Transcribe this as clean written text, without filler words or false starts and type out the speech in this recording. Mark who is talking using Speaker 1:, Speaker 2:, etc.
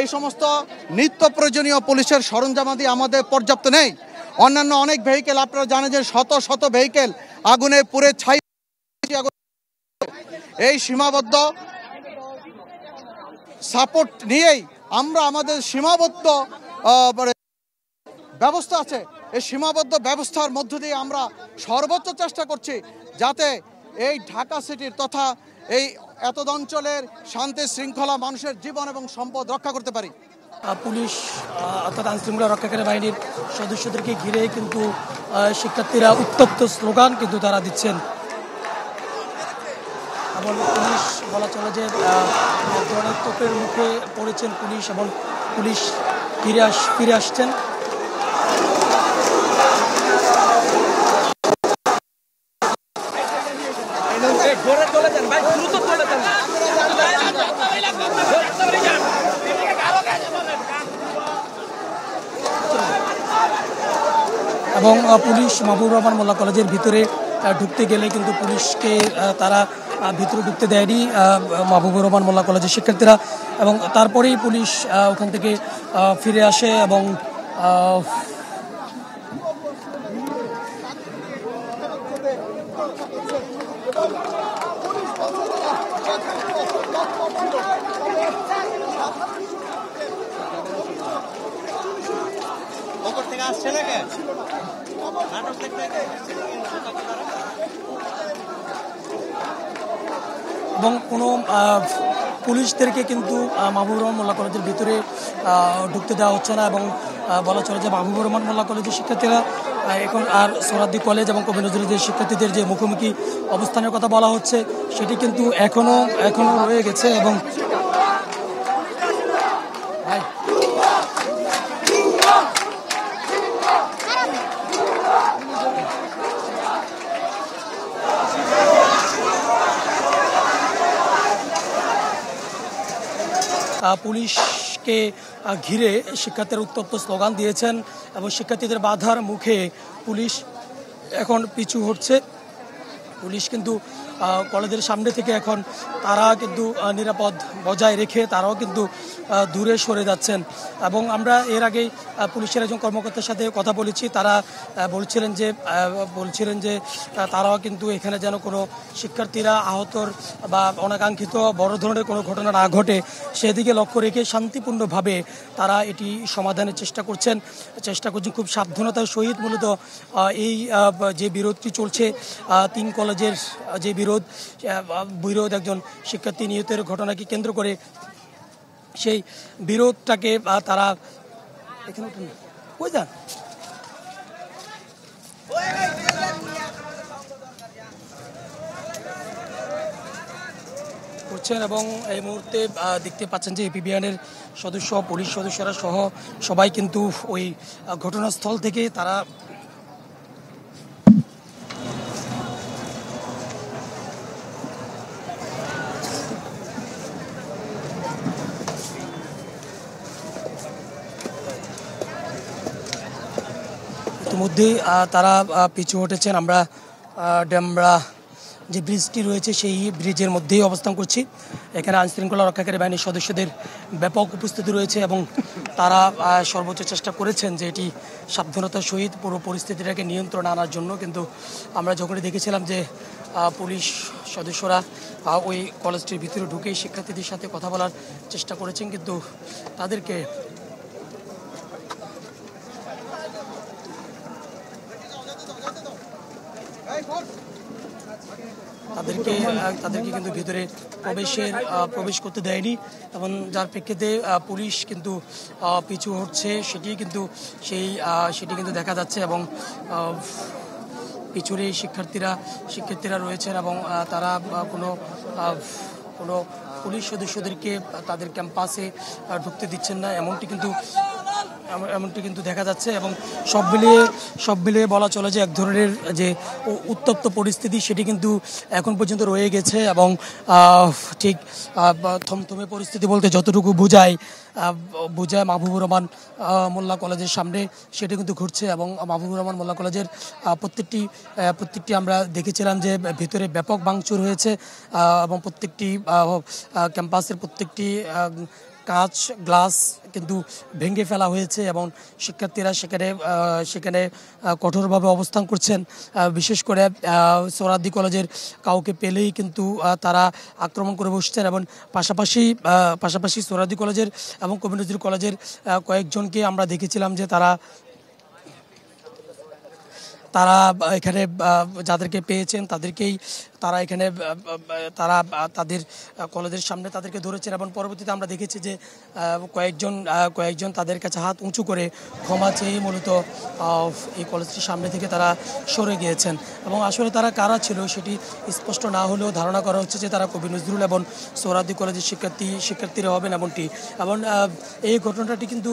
Speaker 1: এই সমস্ত নিত্য প্রয়োজনীয় পুলিশের সরঞ্জামাদি আমাদের পর্যাপ্ত নেই। অন্যান্য অনেক ভেহিকেল আপনারা জানেন যে শত শত ভেহিকেল আগুনে পুড়ে ছাই। এই সীমাবদ্ধ সাপোর্ট নিয়েই আমরা আমাদের সীমাবদ্ধ ব্যবস্থা আছে, এই সীমাবদ্ধ ব্যবস্থার মধ্য দিয়ে আমরা সর্বোচ্চ চেষ্টা করছি যাতে এই ঢাকা সিটির তথা এই এতদ অঞ্চলের শান্তি শৃঙ্খলা, মানুষের জীবন এবং সম্পদ রক্ষা করতে পারি।
Speaker 2: পুলিশ অর্থাৎ আইনশৃঙ্খলা রক্ষাকারী বাহিনীর সদস্যদেরকে ঘিরে কিন্তু শিক্ষার্থীরা উত্তপ্ত স্লোগান কিন্তু তারা দিচ্ছেন এবং পুলিশ বলা চলে যে এক ধরনের তোপের মুখে পড়েছেন পুলিশ এবং পুলিশ ফিরে আসছেন। এবং পুলিশ মাহবুবুর রহমান মোল্লা কলেজের ভিতরে ঢুকতে গেলে কিন্তু পুলিশকে তারা ভিতরে ঢুকতে দেয়নি মাহবুবুর রহমান মোল্লা কলেজের শিক্ষার্থীরা, এবং তারপরেই পুলিশ ওখান থেকে ফিরে আসে এবং এবং কোনো পুলিশদেরকে কিন্তু মাহবুবুর রহমান মোল্লা কলেজের ভিতরে ঢুকতে দেওয়া হচ্ছে না এবং বলা চলে যে মাহবুবুর রহমান মোল্লা কলেজের শিক্ষার্থীরা এখন আর সোহরাওয়ার্দী কলেজ এবং কবি নজরুল যে শিক্ষার্থীদের যে মুখোমুখি অবস্থানের কথা বলা হচ্ছে সেটি কিন্তু এখনো রয়ে গেছে। এবং পুলিশকে ঘিরে শিক্ষার্থীরা উত্তপ্ত স্লোগান দিয়েছেন এবং শিক্ষার্থীদের বাধার মুখে পুলিশ এখন পিছু হটছে। পুলিশ কিন্তু কলেজের সামনে থেকে এখন তারা কিন্তু নিরাপদ বজায় রেখে তারাও কিন্তু দূরে সরে যাচ্ছেন। এবং আমরা এর আগেই পুলিশের একজন কর্মকর্তার সাথে কথা বলেছি, তারা বলছিলেন যে তারাও কিন্তু এখানে যেন কোনো শিক্ষার্থীরা আহতর বা অনাকাঙ্ক্ষিত বড় ধরনের কোনো ঘটনা না ঘটে সেদিকে লক্ষ্য রেখে শান্তিপূর্ণভাবে তারা এটি সমাধানের চেষ্টা করছেন খুব সাবধানতার সহিত। মূলত এই যে বিরোধটি চলছে 3 কলেজের যে বিরোধ একজন শিক্ষার্থী নিহতের ঘটনাকে কেন্দ্র করে, সেই বিরোধটাকে তারা এখানে করছেন। এবং এই মুহূর্তে দেখতে পাচ্ছেন যে এপিবিএনের সদস্য, পুলিশ সদস্যরা সহ সবাই কিন্তু ওই ঘটনাস্থল থেকে তারা ইতিমধ্যেই তারা পিছু হটেছেন। আমরা ডেমরা যে ব্রিজটি রয়েছে সেই ব্রিজের মধ্যেই অবস্থান করছি। এখানে আইনশৃঙ্খলা রক্ষাকারী বাহিনীর সদস্যদের ব্যাপক উপস্থিতি রয়েছে এবং তারা সর্বোচ্চ চেষ্টা করেছেন যে এটি সাবধানতার সহিত পুরো পরিস্থিতিটাকে নিয়ন্ত্রণে আনার জন্য। কিন্তু আমরা যখনই দেখেছিলাম যে পুলিশ সদস্যরা ওই কলেজটির ভিতরে ঢুকেই শিক্ষার্থীদের সাথে কথা বলার চেষ্টা করেছেন, কিন্তু তাদেরকে কিন্তু ভিতরে প্রবেশ করতে দেয়নি এবং যার প্রেক্ষিতে পুলিশ কিন্তু পিছু হটছে সেটি কিন্তু দেখা যাচ্ছে। এবং পিছনে শিক্ষার্থীরা রয়েছেন এবং তারা কোনো পুলিশ সদস্যদেরকে তাদের ক্যাম্পাসে ঢুকতে দিচ্ছেন না, এমনটি কিন্তু দেখা যাচ্ছে। এবং সব মিলিয়ে বলা চলে যে এক ধরনের যে উত্তপ্ত পরিস্থিতি সেটি কিন্তু এখন পর্যন্ত রয়ে গেছে। এবং ঠিক থমথমে পরিস্থিতি বলতে যতটুকু বোঝায় মাহবুবুর রহমান মোল্লা কলেজের সামনে সেটি কিন্তু ঘটছে। এবং মাহবুবুর রহমান মোল্লা কলেজের প্রত্যেকটি আমরা দেখেছিলাম যে ভিতরে ব্যাপক ভাঙচুর হয়েছে এবং প্রত্যেকটি ক্যাম্পাসের প্রত্যেকটি কাঁচ গ্লাস কিন্তু ভেঙে ফেলা হয়েছে এবং শিক্ষার্থীরা সেখানে কঠোরভাবে অবস্থান করছেন। বিশেষ করে সোহরাওয়ার্দী কলেজের কাউকে পেলেই কিন্তু তারা আক্রমণ করে বসছেন এবং পাশাপাশি সোহরাওয়ার্দী কলেজের এবং কবি নজরুল কলেজের কয়েকজনকে আমরা দেখেছিলাম যে তারা এখানে যাদেরকে পেয়েছেন তারা এখানে তাদের কলেজের সামনে তাদেরকে ধরেছেন এবং পরবর্তীতে আমরা দেখেছি যে কয়েকজন তাদের কাছে হাত উঁচু করে ক্ষমা চেয়ে মূলত এই কলেজটির সামনে থেকে তারা সরে গিয়েছেন। এবং আসলে তারা কারা ছিল সেটি স্পষ্ট না হলেও ধারণা করা হচ্ছে যে তারা কবি নজরুল এবং সোহরাওয়ার্দী কলেজের শিক্ষার্থীরা হবেন এমনটি। এবং এই ঘটনাটি কিন্তু